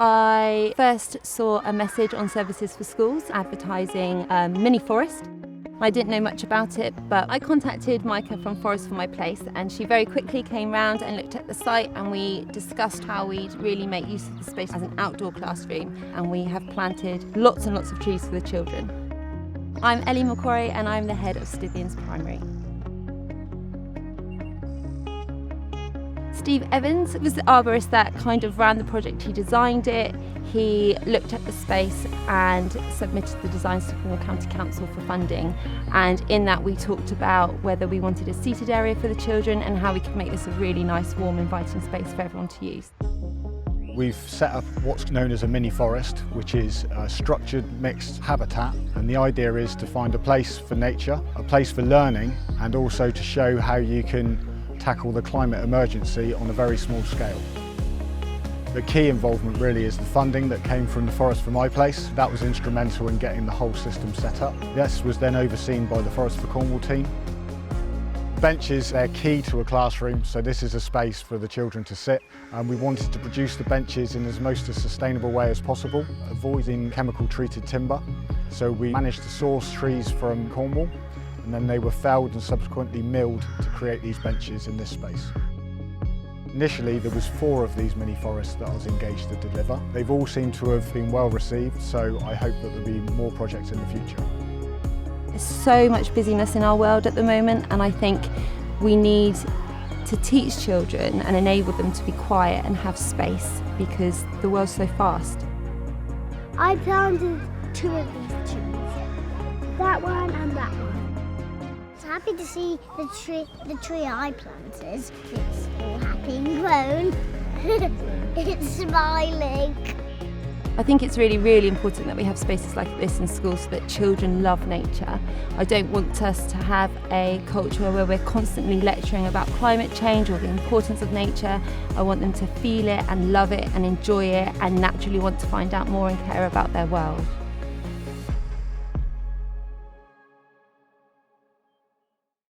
I first saw a message on Services for Schools advertising a mini forest. I didn't know much about it, but I contacted Micah from Forest for My Place, and she very quickly came round and looked at the site, and we discussed how we'd really make use of the space as an outdoor classroom, and we have planted lots and lots of trees for the children. I'm Ellie McQuarrie and I'm the head of Stithians Primary. Steve Evans was the arborist that kind of ran the project. He designed it, he looked at the space and submitted the designs to Cornwall County Council for funding, and in that we talked about whether we wanted a seated area for the children and how we could make this a really nice, warm, inviting space for everyone to use. We've set up what's known as a mini forest, which is a structured mixed habitat, and the idea is to find a place for nature, a place for learning, and also to show how you can tackle the climate emergency on a very small scale. The key involvement really is the funding that came from the Forest for My Place. That was instrumental in getting the whole system set up. This was then overseen by the Forest for Cornwall team. Benches, they're key to a classroom, so this is a space for the children to sit, and we wanted to produce the benches in as most a sustainable way as possible, avoiding chemical treated timber. So we managed to source trees from Cornwall, and then they were felled and subsequently milled to create these benches in this space. Initially there was 4 of these mini forests that I was engaged to deliver. They've all seemed to have been well received, so I hope that there'll be more projects in the future. There's so much busyness in our world at the moment, and I think we need to teach children and enable them to be quiet and have space because the world's so fast. I planted 2 of these trees, that one and that one. I was happy to see the tree I planted. It's all happy and grown. It's smiling. I think it's really, really important that we have spaces like this in schools so that children love nature. I don't want us to have a culture where we're constantly lecturing about climate change or the importance of nature. I want them to feel it and love it and enjoy it and naturally want to find out more and care about their world.